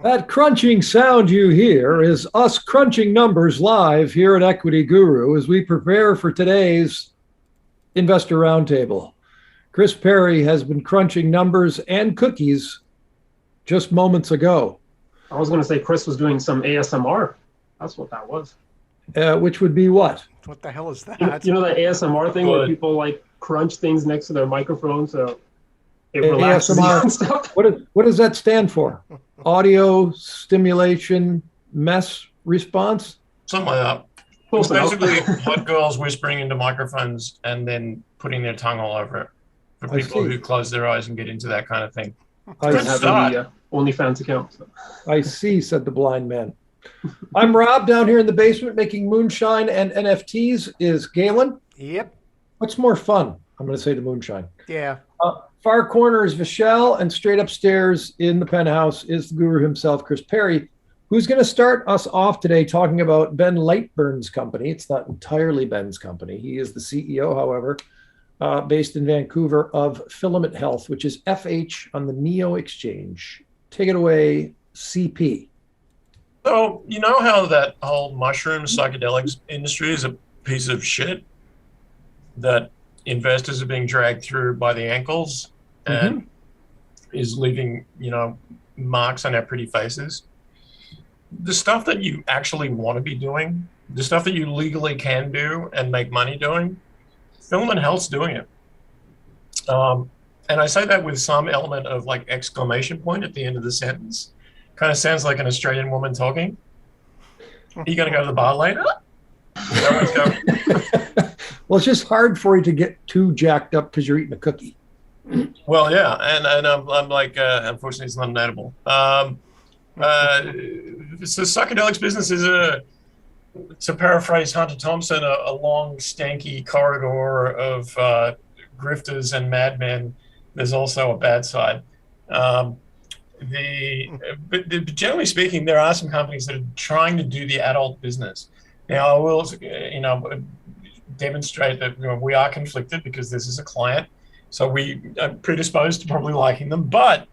That crunching sound you hear is us crunching numbers live here at Equity.Guru as we prepare for today's Investor Roundtable. Chris Perry has been crunching numbers and cookies just moments ago. I was going to say Chris was doing some ASMR. That's what that was. Which would be what? What the hell is that? You know that ASMR thing where people like crunch things next to their microphone so it relaxes you and stuff? What does that stand for? Audio stimulation mess response? Something like that. It's basically hot girls whispering into microphones and then putting their tongue all over it for people who close their eyes and get into that kind of thing. I have the OnlyFans account. So. I see, said the blind man. I'm Rob down here in the basement making moonshine and NFTs. Is Galen? Yep. What's more fun? I'm going to say the moonshine. Yeah. Far corner is Vishal, and straight upstairs in the penthouse is the guru himself, Chris Perry, who's going to start us off today talking about Ben Lightburn's company. It's not entirely Ben's company. He is the CEO, however, based in Vancouver, of Filament Health, which is FH on the NEO exchange. Take it away, CP. So, you know how that whole mushroom psychedelics industry is a piece of shit that investors are being dragged through by the ankles and is leaving, marks on their pretty faces? The stuff that you actually want to be doing, the stuff that you legally can do and make money doing, Filament Health's doing it. And I say that with some element of like exclamation point at the end of the sentence. Kind of sounds like an Australian woman talking. Are you going to go to the bar later? Well, it's just hard for you to get too jacked up because you're eating a cookie. Well, yeah, and I'm like, unfortunately, it's not notable. So psychedelics business is to paraphrase Hunter Thompson, a long, stanky corridor of grifters and madmen. There's also a bad side. But generally speaking, there are some companies that are trying to do the adult business. Now, I will, demonstrate that we are conflicted because this is a client, so we are predisposed to probably liking them. But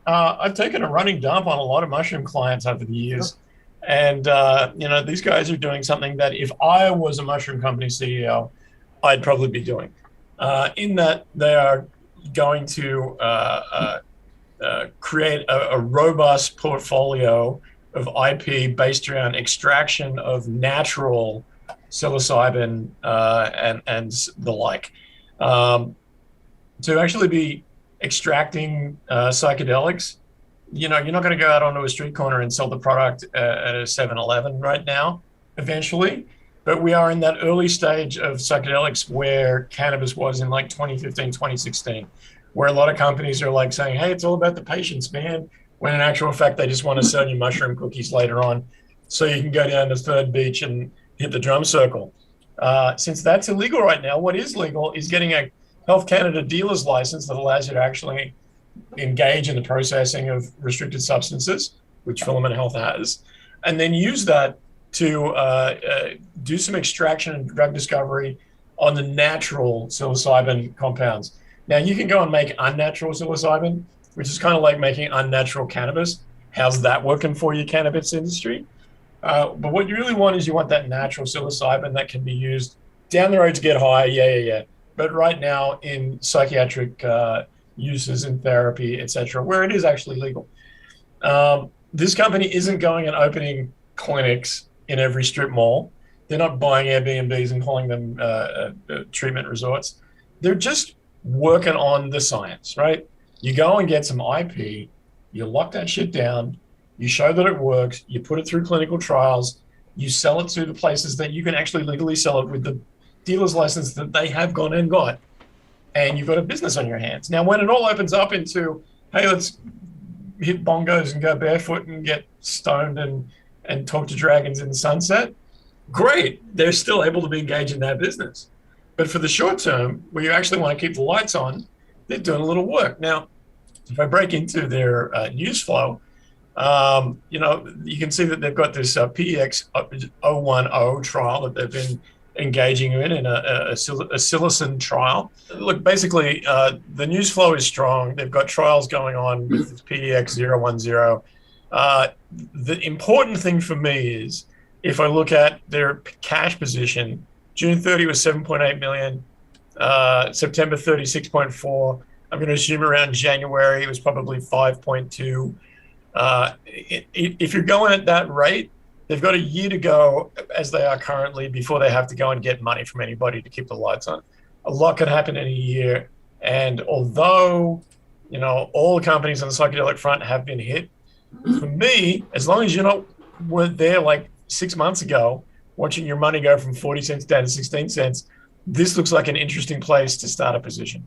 I've taken a running dump on a lot of mushroom clients over the years, and these guys are doing something that if I was a mushroom company CEO, I'd probably be doing. In that they are going to create a robust portfolio of IP based around extraction of natural psilocybin and the like, to actually be extracting psychedelics. You're not going to go out onto a street corner and sell the product at a 7-Eleven right now, eventually. But we are in that early stage of psychedelics where cannabis was in like 2015, 2016, where a lot of companies are like saying, hey, it's all about the patients, man. When in actual fact, they just want to sell you mushroom cookies later on so you can go down to Third Beach and hit the drum circle. Since that's illegal right now, what is legal is getting a Health Canada dealer's license that allows you to actually engage in the processing of restricted substances, which Filament Health has, and then use that to do some extraction and drug discovery on the natural psilocybin compounds. Now, you can go and make unnatural psilocybin, which is kind of like making unnatural cannabis. How's that working for you, cannabis industry? But what you really want is you want that natural psilocybin that can be used down the road to get high, yeah. But right now in psychiatric uses in therapy, etc., where it is actually legal. This company isn't going and opening clinics in every strip mall. They're not buying Airbnbs and calling them treatment resorts. They're just working on the science, right? You go and get some IP, you lock that shit down, you show that it works, you put it through clinical trials, you sell it to the places that you can actually legally sell it with the dealer's license that they have gone and got, and you've got a business on your hands. Now, when it all opens up into, hey, let's hit bongos and go barefoot and get stoned and talk to dragons in the sunset, great. They're still able to be engaged in that business. But for the short term, where you actually want to keep the lights on, they're doing a little work. Now, if I break into their news flow, you can see that they've got this PX010 trial that they've been engaging in a psilocin trial. Look, basically, the news flow is strong. They've got trials going on with PX010. The important thing for me is if I look at their cash position, June 30 was 7.8 million, September 30, 6.4. I'm going to assume around January it was probably 5.2. If you're going at that rate, they've got a year to go as they are currently before they have to go and get money from anybody to keep the lights on. A lot can happen in a year. And although, all the companies on the psychedelic front have been hit, for me, as long as weren't there like 6 months ago, watching your money go from 40 cents down to 16 cents, this looks like an interesting place to start a position.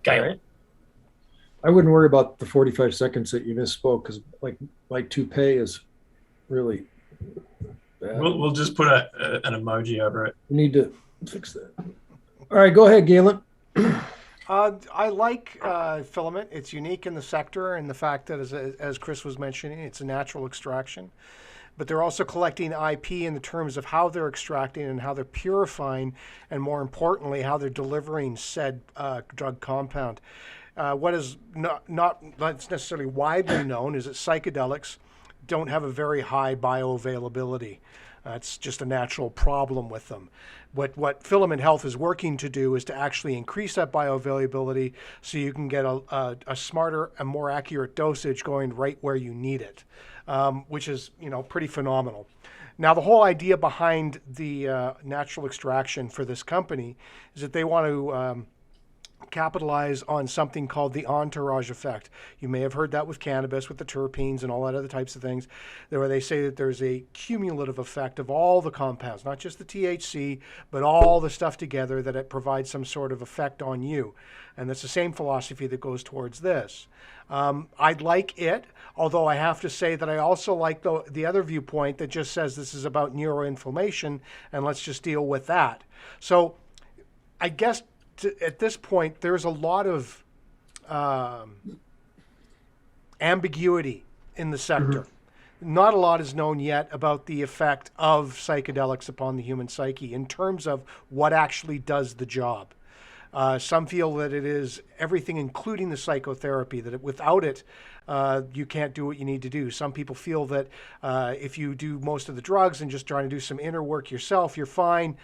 Okay. I wouldn't worry about the 45 seconds that you misspoke, because my toupee is really bad. We'll just put an emoji over it. We need to fix that. All right, go ahead, Galen. I like Filament. It's unique in the sector, and the fact that, as Chris was mentioning, it's a natural extraction. But they're also collecting IP in the terms of how they're extracting and how they're purifying, and more importantly, how they're delivering said drug compound. What is not necessarily widely known is that psychedelics don't have a very high bioavailability. It's just a natural problem with them. What Filament Health is working to do is to actually increase that bioavailability so you can get a smarter and more accurate dosage going right where you need it, which is pretty phenomenal. Now, the whole idea behind the natural extraction for this company is that they want to capitalize on something called the Entourage Effect. You may have heard that with cannabis, with the terpenes and all that other types of things, where they say that there's a cumulative effect of all the compounds, not just the THC, but all the stuff together, that it provides some sort of effect on you. And that's the same philosophy that goes towards this. I'd like it, although I have to say that I also like the other viewpoint that just says this is about neuroinflammation, and let's just deal with that. So I guess at this point, there's a lot of ambiguity in the sector. Mm-hmm. Not a lot is known yet about the effect of psychedelics upon the human psyche in terms of what actually does the job. Some feel that it is everything, including the psychotherapy, that without it, you can't do what you need to do. Some people feel that if you do most of the drugs and just trying to do some inner work yourself, you're fine.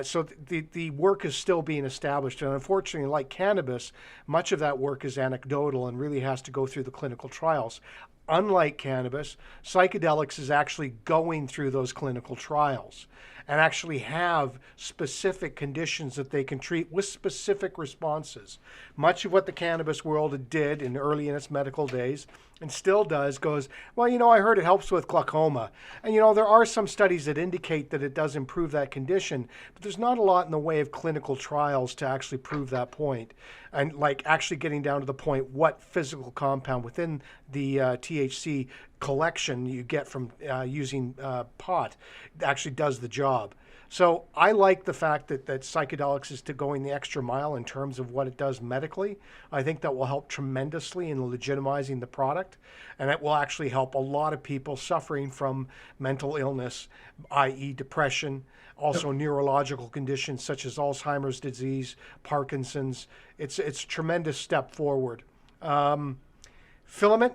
So the work is still being established. And unfortunately, like cannabis, much of that work is anecdotal and really has to go through the clinical trials. Unlike cannabis, psychedelics is actually going through those clinical trials and actually have specific conditions that they can treat with specific responses. Much of what the cannabis world did early in its medical days, and still does, goes, well, I heard it helps with glaucoma. And, there are some studies that indicate that it does improve that condition, but there's not a lot in the way of clinical trials to actually prove that point. And actually getting down to the point what physical compound within the THC collection you get from using pot actually does the job. So I like the fact that psychedelics is going the extra mile in terms of what it does medically. I think that will help tremendously in legitimizing the product, and it will actually help a lot of people suffering from mental illness, i.e. depression, also neurological conditions such as Alzheimer's disease, Parkinson's. It's a tremendous step forward. Filament,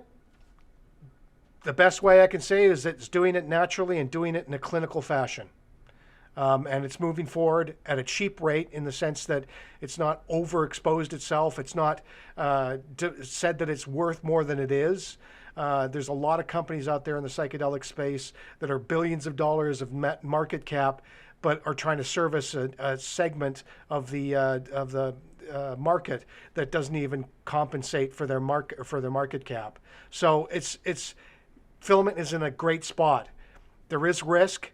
the best way I can say it is that it's doing it naturally and doing it in a clinical fashion. And it's moving forward at a cheap rate in the sense that it's not overexposed itself. It's not said that it's worth more than it is. There's a lot of companies out there in the psychedelic space that are billions of dollars of market cap, but are trying to service a segment of the market that doesn't even compensate for their market cap. So it's Filament is in a great spot. There is risk.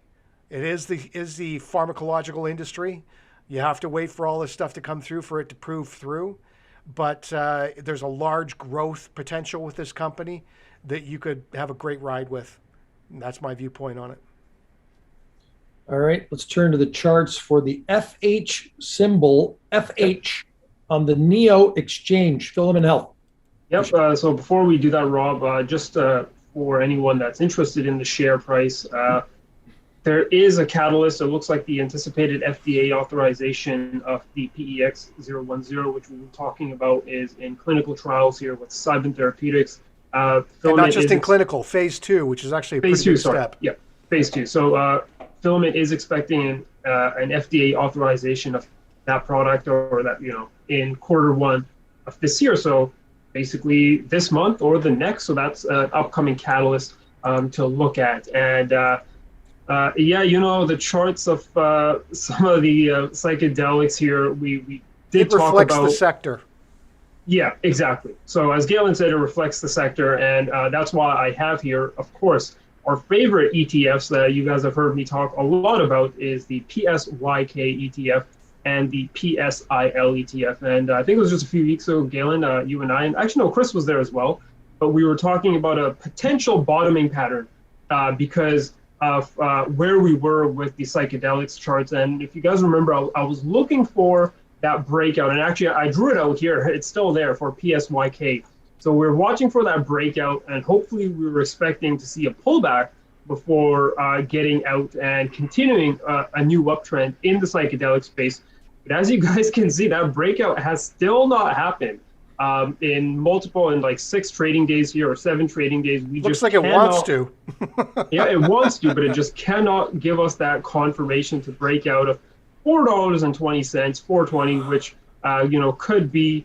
It is the pharmacological industry. You have to wait for all this stuff to come through for it to prove through. But there's a large growth potential with this company that you could have a great ride with. And that's my viewpoint on it. All right, let's turn to the charts for the FH symbol, FH, on the NEO exchange, Filament Health. Yep, so before we do that, Rob, just for anyone that's interested in the share price, there is a catalyst. It looks like the anticipated FDA authorization of the PEX-010, which we've been talking about, is in clinical trials here with psilocybin therapeutics. And not just in clinical, phase 2, which is actually a pretty big step. Yeah, phase 2. So Filament is expecting an FDA authorization of that product, or that, in Q1 of this year. So basically this month or the next. So that's an upcoming catalyst to look at. And the charts of some of the psychedelics here, we did talk about. It reflects the sector. Yeah, exactly. So as Galen said, it reflects the sector, and that's why I have here, of course, our favorite ETFs that you guys have heard me talk a lot about is the PSYK ETF and the PSIL ETF. And I think it was just a few weeks ago, Galen, you and I, and actually no, Chris was there as well, but we were talking about a potential bottoming pattern because of where we were with the psychedelics charts. And if you guys remember, I was looking for that breakout, and actually I drew it out here. It's still there for PSYK. So we're watching for that breakout, and hopefully we were expecting to see a pullback before getting out and continuing a new uptrend in the psychedelic space. But as you guys can see, that breakout has still not happened in like 6 trading days here, or 7 trading days. Looks like it wants to. Yeah, it wants to, but it just cannot give us that confirmation to break out of $4.20, $4.20, which could be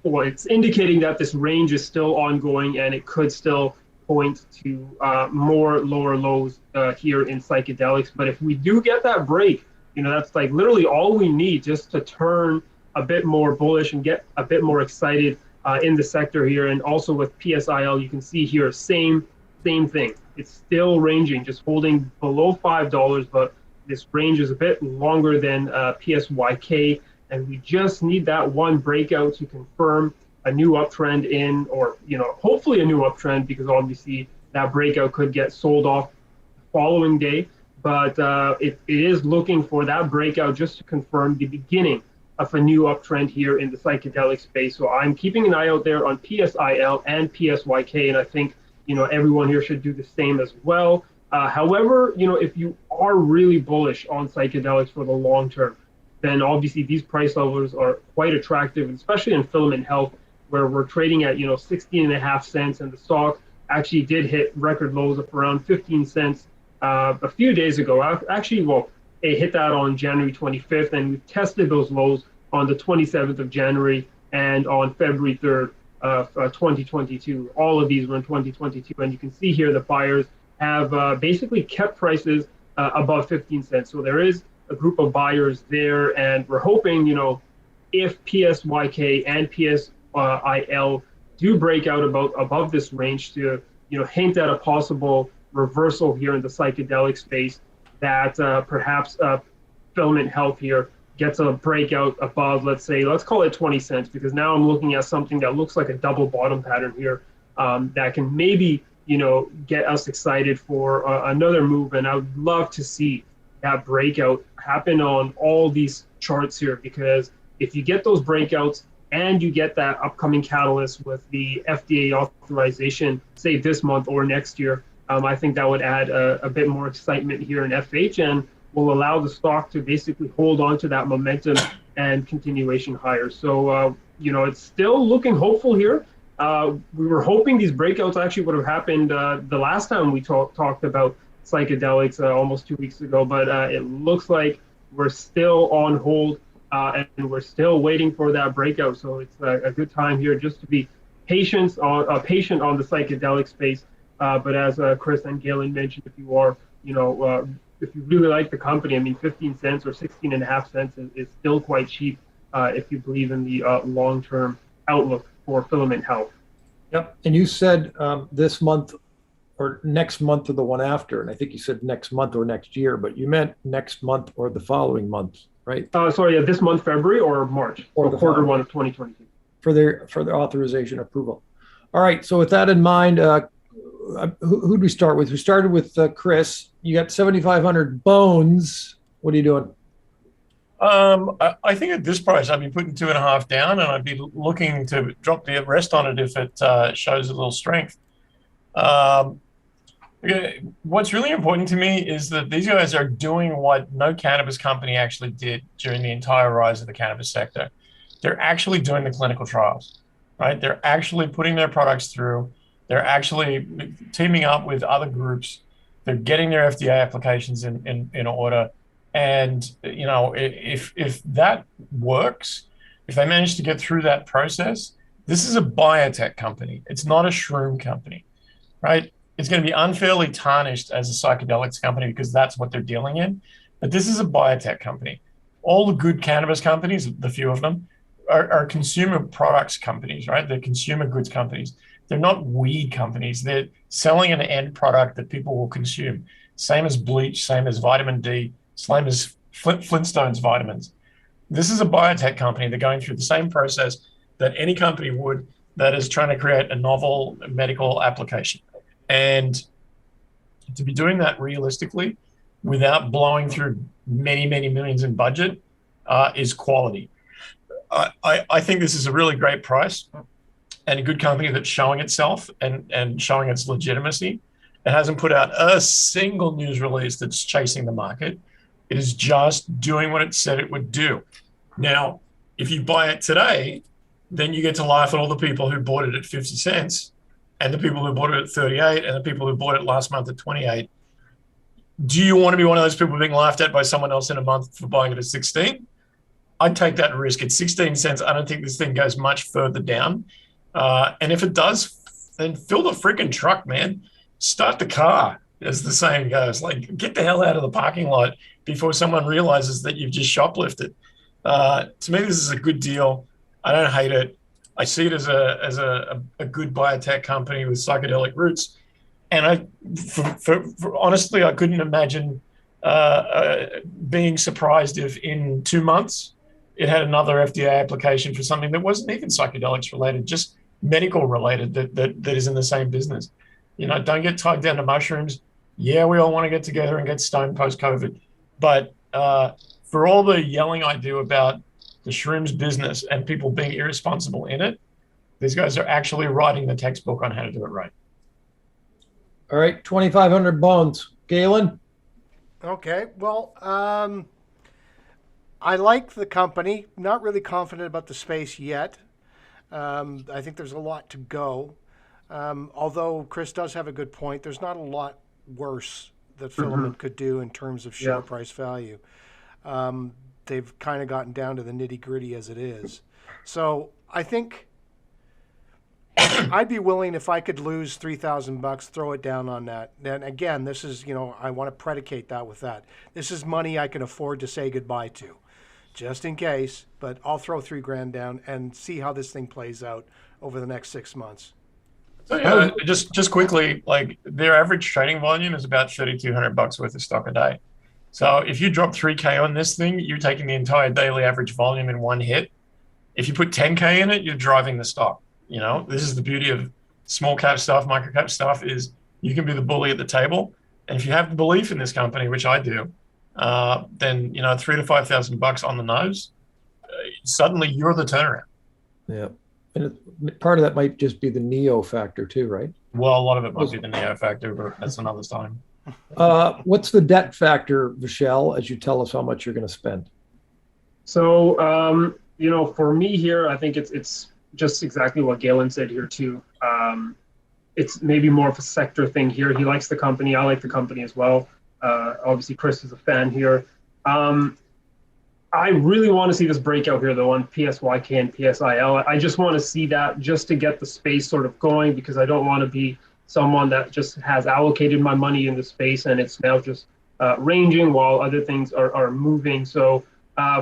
it's indicating that this range is still ongoing, and it could still point to more lower lows here in psychedelics. But if we do get that break, that's like literally all we need just to turn a bit more bullish and get a bit more excited in the sector here. And also with PSIL, you can see here, same thing. It's still ranging, just holding below $5, but this range is a bit longer than PSYK, and we just need that one breakout to confirm a new uptrend or hopefully a new uptrend, because obviously that breakout could get sold off the following day. But it is looking for that breakout just to confirm the beginning of a new uptrend here in the psychedelic space. So I'm keeping an eye out there on PSIL and PSYK, and I think everyone here should do the same as well. However, if you are really bullish on psychedelics for the long term, then obviously these price levels are quite attractive, especially in Filament Health, where we're trading at 16.5 cents, and the stock actually did hit record lows of around 15 cents a few days ago. It hit that on January 25th, and we've tested those lows on the 27th of January and on February 3rd of 2022. All of these were in 2022, and you can see here the buyers have basically kept prices above 15 cents. So there is a group of buyers there, and we're hoping, if PSYK and PSIL do break out above this range to, hint at a possible reversal here in the psychedelic space, that perhaps Filament Health here gets a breakout above, let's call it 20 cents, because now I'm looking at something that looks like a double bottom pattern here that can maybe get us excited for another move. And I would love to see that breakout happen on all these charts here, because if you get those breakouts and you get that upcoming catalyst with the FDA authorization, say this month or next year, I think that would add a bit more excitement here in FH, and will allow the stock to basically hold on to that momentum and continuation higher. So, it's still looking hopeful here. We were hoping these breakouts actually would have happened the last time we talked about psychedelics almost 2 weeks ago, but it looks like we're still on hold and we're still waiting for that breakout. So it's a good time here just to be patient on the psychedelic space. But as Chris and Galen mentioned, if you are, if you really like the company, 15 cents or 16.5 cents is still quite cheap if you believe in the long-term outlook for Filament Health. Yep. And you said this month or next month or the one after, and I think you said next month or next year, but you meant next month or the following month, right? This month, February or March, or the Q1 of 2022. For their authorization approval. All right. So with that in mind, who'd we start with? We started with Chris. You got 7,500 bones. What are you doing? I think at this price, I'd be putting 2.5 down, and I'd be looking to drop the rest on it if it shows a little strength. What's really important to me is that these guys are doing what no cannabis company actually did during the entire rise of the cannabis sector. They're actually doing the clinical trials. right? They're actually putting their products through. They're actually teaming up with other groups. They're getting their FDA applications in order. And, you know, if that works, if they manage to get through that process, this is a biotech company. It's not a shroom company, right? It's going to be unfairly tarnished as a psychedelics company because that's what they're dealing in. But this is a biotech company. All the good cannabis companies, the few of them, are consumer products companies, right? They're consumer goods companies. They're not weed companies. They're selling an end product that people will consume. Same as bleach, same as vitamin D, same as Flintstones vitamins. This is a biotech company. They're going through the same process that any company would that is trying to create a novel medical application. And to be doing that realistically without blowing through many, many millions in budget is quality. I think this is a really great price and a good company that's showing itself and showing its legitimacy. It hasn't put out a single news release that's chasing the market. It is just doing what it said it would do. Now, if you buy it today, then you get to laugh at all the people who bought it at 50 cents and the people who bought it at 38 and the people who bought it last month at 28. Do you want to be one of those people being laughed at by someone else in a month for buying it at 16? I'd take that risk. At 16 cents, I don't think this thing goes much further down. And if it does, then fill the freaking truck, man. Start the car, as the saying goes. Like, get the hell out of the parking lot before someone realizes that you've just shoplifted. To me, this is a good deal. I don't hate it. I see it as a good biotech company with psychedelic roots. And honestly, I couldn't imagine being surprised if in 2 months it had another FDA application for something that wasn't even psychedelics related, just medical related that is in the same business. You know, don't get tied down to mushrooms. Yeah, we all want to get together and get stoned post-COVID. But for all the yelling I do about the shrooms business and people being irresponsible in it, these guys are actually writing the textbook on how to do it right. All right, 2,500 bones. Galen? Okay, well, I like the company. Not really confident about the space yet. I think there's a lot to go. Although Chris does have a good point, there's not a lot worse that Filament could do in terms of share price value. They've kind of gotten down to the nitty gritty as it is. So I think I'd be willing, if I could lose $3,000, throw it down on that. And again, this is, you know, I want to predicate that with that. This is money I can afford to say goodbye to, just in case. But I'll throw $3,000 down and see how this thing plays out over the next 6 months. So, just quickly, like their average trading volume is about $3,200 worth of stock a day. So if you drop 3K on this thing, you're taking the entire daily average volume in one hit. If you put 10K in it, you're driving the stock. You know, this is the beauty of small cap stuff, micro cap stuff, is you can be the bully at the table. And if you have the belief in this company, which I do, then, you know, $3,000 to $5,000 on the nose, suddenly you're the turnaround. Yeah. And part of that might just be the NEO factor too, right? Well, a lot of it might be the NEO factor, but that's another time. What's the debt factor, Vishal, as you tell us how much you're going to spend? So, you know, for me here, I think it's just exactly what Galen said here too. It's maybe more of a sector thing here. He likes the company. I like the company as well. Obviously, Chris is a fan here. I really want to see this breakout here, though, on PSYK and PSIL. I just want to see that just to get the space sort of going, because I don't want to be someone that just has allocated my money in the space and it's now just ranging while other things are moving. So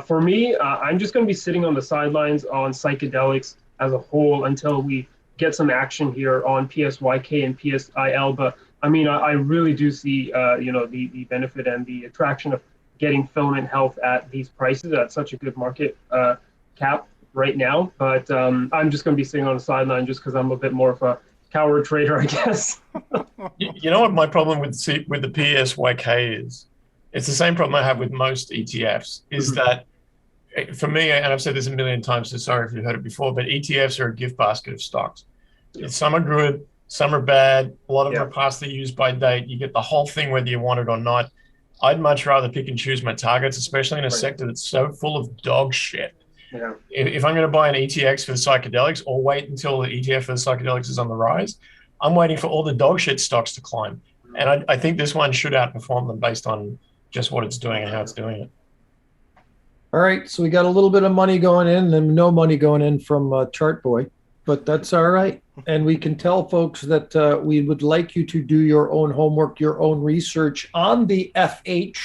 for me, I'm just going to be sitting on the sidelines on psychedelics as a whole until we get some action here on PSYK and PSIL. But I mean, I really do see, you know, the benefit and the attraction of getting Filament Health at these prices at such a good market cap right now. But I'm just going to be sitting on the sideline just because I'm a bit more of a coward trader, I guess. You know what my problem with the PSYK is? It's the same problem I have with most ETFs, is that for me, and I've said this a million times, so sorry if you've heard it before, but ETFs are a gift basket of stocks. Some are good, some are bad. A lot of them are past the use by date. You get the whole thing whether you want it or not. I'd much rather pick and choose my targets, especially in a sector that's so full of dog shit. Yeah. If I'm going to buy an ETX for the psychedelics or wait until the ETF for the psychedelics is on the rise, I'm waiting for all the dog shit stocks to climb. And I think this one should outperform them based on just what it's doing and how it's doing it. All right, so we got a little bit of money going in and no money going in from Chart Boy, but that's all right. And we can tell folks that we would like you to do your own homework, your own research on the FH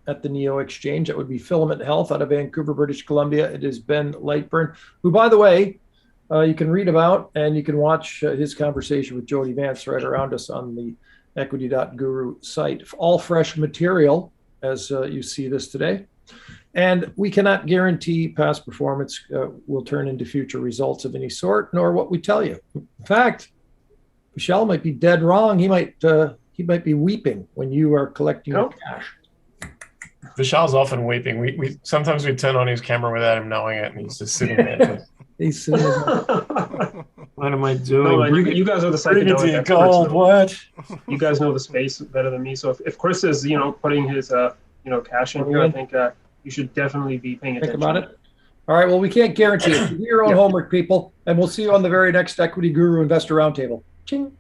at the NEO Exchange. That would be Filament Health out of Vancouver, British Columbia. It is Ben Lightburn, who, by the way, you can read about and you can watch his conversation with Jody Vance right around us on the Equity.Guru site. All fresh material as you see this today. And we cannot guarantee past performance will turn into future results of any sort, nor what we tell you. In fact, Michelle might be dead wrong. He might be weeping when you are collecting your cash. Vishal's often weeping. We sometimes we turn on his camera without him knowing it, and he's just sitting there. He's sitting there. What am I doing? No, you guys are the psychedelic experts. Gold, what? You guys know the space better than me. So if Chris is, putting his, cash in here, I think you should definitely be paying attention. Think about it. All right. Well, we can't guarantee it. Do your own homework, people, and we'll see you on the very next Equity Guru Investor Roundtable. Ching.